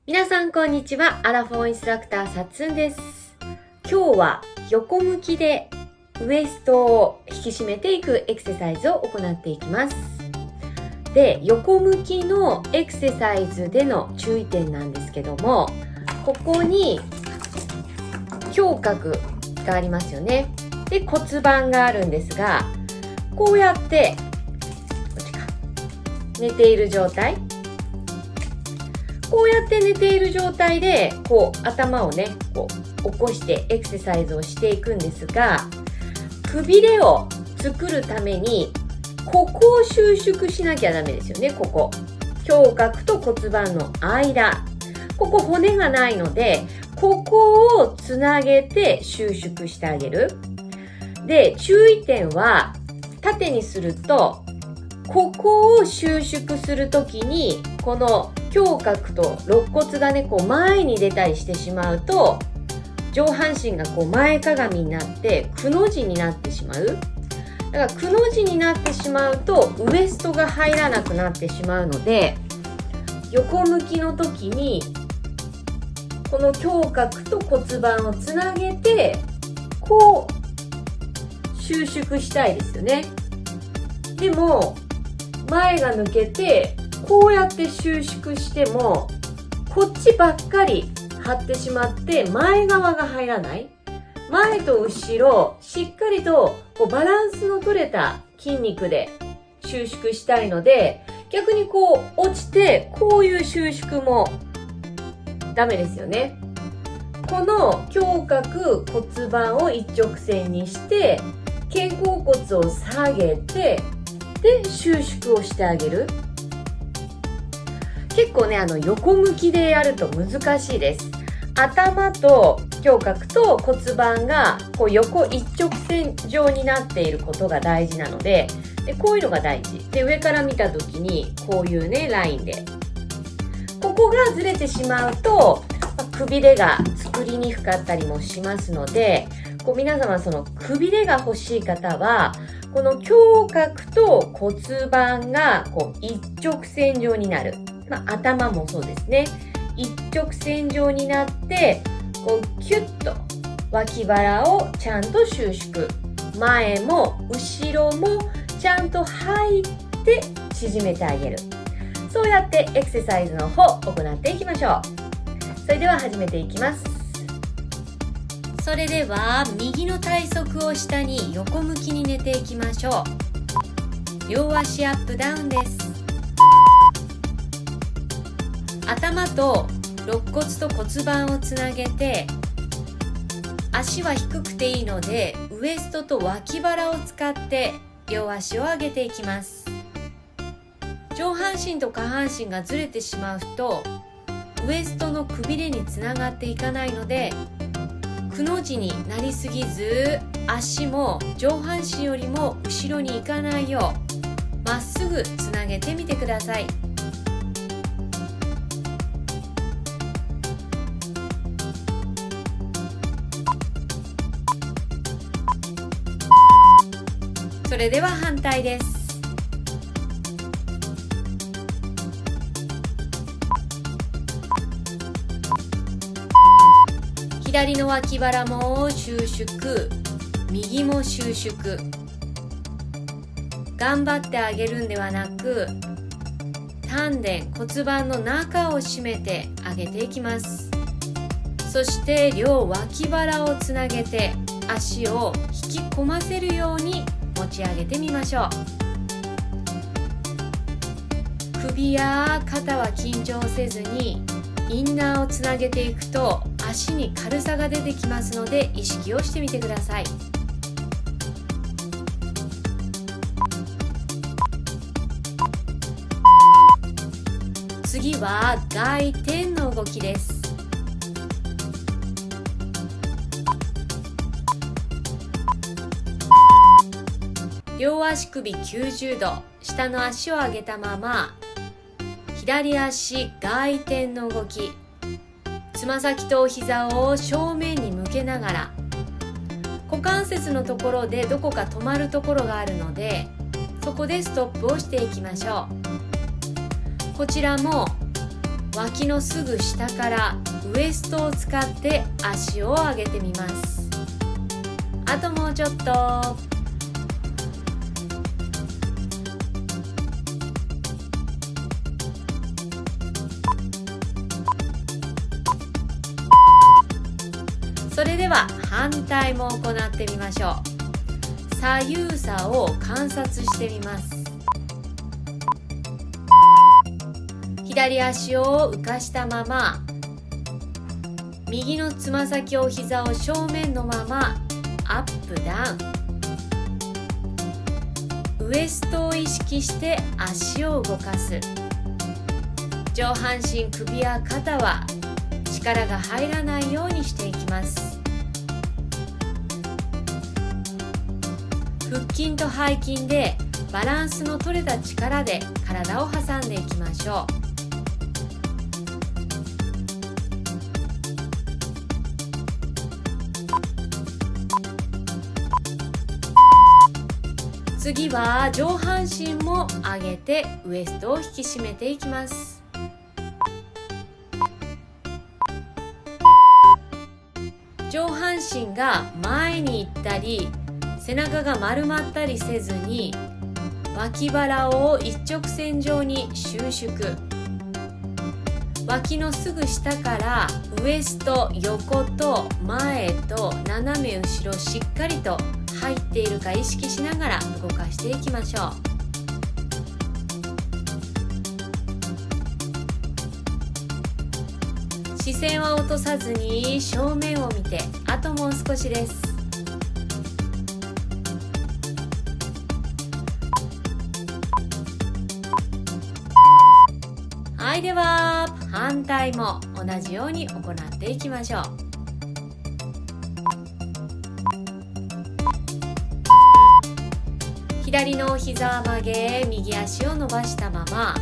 皆さんこんにちは。アラフォーインストラクターさっつんです。今日は横向きでウエストを引き締めていくエクササイズを行っていきます。で、横向きのエクササイズでの注意点なんですけども、ここに胸郭がありますよね。で、骨盤があるんですが、こうやって寝ている状態、こうやって寝ている状態で頭をね起こしてエクササイズをしていくんですが、くびれを作るためにここを収縮しなきゃダメですよね。ここ胸郭と骨盤の間、ここ骨がないので、ここをつなげて収縮してあげる。で、注意点は縦にすると、ここを収縮するときにこの胸郭と肋骨がね前に出たりしてしまうと、上半身が前かがみになってくの字になってしまう。だからくの字になってしまうとウエストが入らなくなってしまうので、横向きの時にこの胸郭と骨盤をつなげて収縮したいですよね。でも前が抜けてこうやって収縮してもこっちばっかり張ってしまって前側が入らない。前と後ろしっかりとバランスの取れた筋肉で収縮したいので、逆に落ちてこういう収縮もダメですよね。この胸郭骨盤を一直線にして肩甲骨を下げて、で収縮をしてあげる。結構ね横向きでやると難しいです。頭と胸郭と骨盤が横一直線上になっていることが大事なので、こういうのが大事で、上から見た時にこういうねラインで、ここがずれてしまうとくびれが作りにくかったりもしますので、皆様そのくびれが欲しい方はこの胸郭と骨盤が一直線上になる。頭もそうですね。一直線上になってキュッと脇腹をちゃんと収縮、前も後ろもちゃんと入って縮めてあげる。そうやってエクササイズの方行っていきましょう。それでは始めていきます。それでは右の体側を下に横向きに寝ていきましょう。両足アップダウンです。頭と肋骨と骨盤をつなげて、足は低くていいのでウエストと脇腹を使って両足を上げていきます。上半身と下半身がずれてしまうとウエストのくびれにつながっていかないので、くの字になりすぎず、足も上半身よりも後ろに行かないようまっすぐつなげてみてください。それでは反対です。左の脇腹も収縮、右も収縮。頑張ってあげるんではなく、丹田、骨盤の中を締めてあげていきます。そして両脇腹をつなげて足を引き込ませるように持ち上げてみましょう。首や肩は緊張せずにインナーをつなげていくと足に軽さが出てきますので、意識をしてみてください。次は外転の動きです。両足首90度、下の足を上げたまま左足外転の動き、つま先と膝を正面に向けながら、股関節のところでどこか止まるところがあるので、そこでストップをしていきましょう。こちらも脇のすぐ下からウエストを使って足を上げてみます。あともうちょっと。それでは反対も行ってみましょう。左右差を観察してみます。左足を浮かしたまま、右のつま先を膝を正面のままアップダウン。ウエストを意識して足を動かす。上半身、首や肩は力が入らないようにしていきます。腹筋と背筋でバランスの取れた力で体を挟んでいきましょう。次は上半身も上げてウエストを引き締めていきます。上半身が前に行ったり背中が丸まったりせずに、脇腹を一直線上に収縮。脇のすぐ下からウエスト、横と前と斜め後ろしっかりと入っているか意識しながら動かしていきましょう。視線は落とさずに正面を見て、あともう少しです。はい、では反対も同じように行っていきましょう。左の膝を曲げ、右足を伸ばしたまま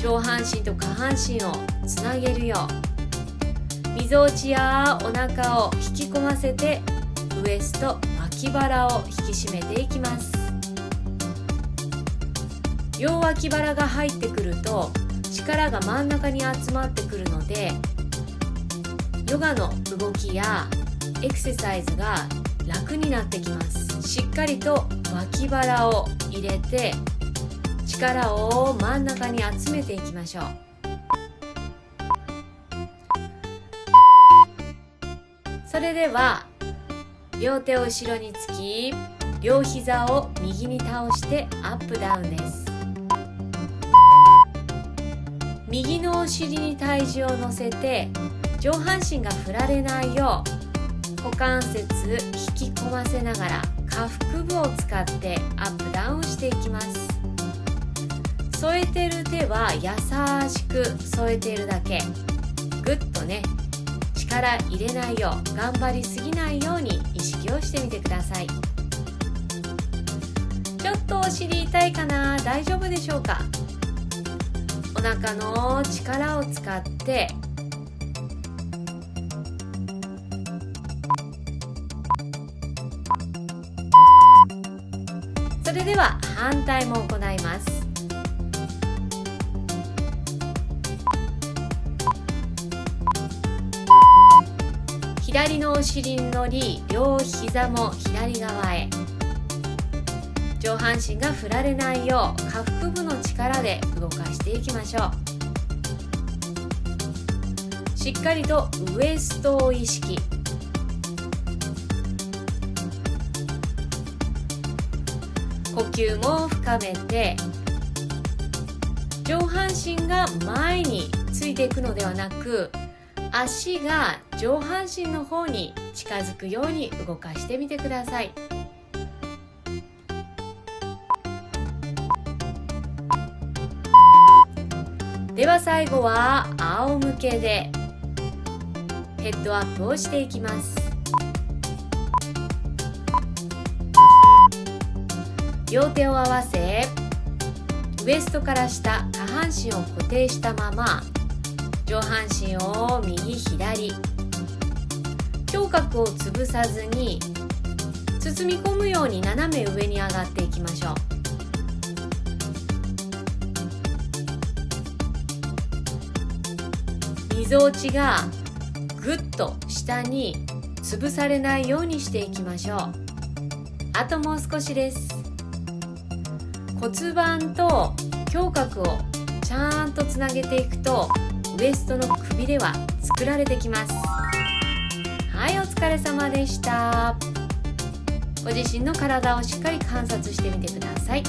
上半身と下半身をつなげるよう、みぞおちやお腹を引き込ませてウエスト、脇腹を引き締めていきます。両脇腹が入ってくると力が真ん中に集まってくるので、ヨガの動きやエクササイズが楽になってきます。しっかりと脇腹を入れて力を真ん中に集めていきましょう。それでは両手を後ろにつき、両膝を右に倒してアップダウンです。右のお尻に体重を乗せて上半身が振られないよう股関節引き込ませながら下腹部を使ってアップダウンしていきます。添えてる手は優しく添えているだけ。ぐっとね、力入れないよう、頑張りすぎないように意識をしてみてください。ちょっとお尻痛いかな？大丈夫でしょうか？お腹の力を使ってそれでは反対も行います。左のお尻に乗り、両膝も左側へ。上半身が振られないよう下腹部の力で動かしていきましょう。しっかりとウエストを意識。呼吸も深めて、上半身が前についていくのではなく、足が上半身の方に近づくように動かしてみてください。では最後は仰向けでヘッドアップをしていきます。両手を合わせ、ウエストから下、下半身を固定したまま上半身を右左、胸郭を潰さずに包み込むように斜め上に上がっていきましょう。みぞおちがぐっと下に潰されないようにしていきましょう。あともう少しです。骨盤と胸郭をちゃんとつなげていくとウエストのくびれは作られてきます。はい、お疲れ様でした。ご自身の体をしっかり観察してみてください。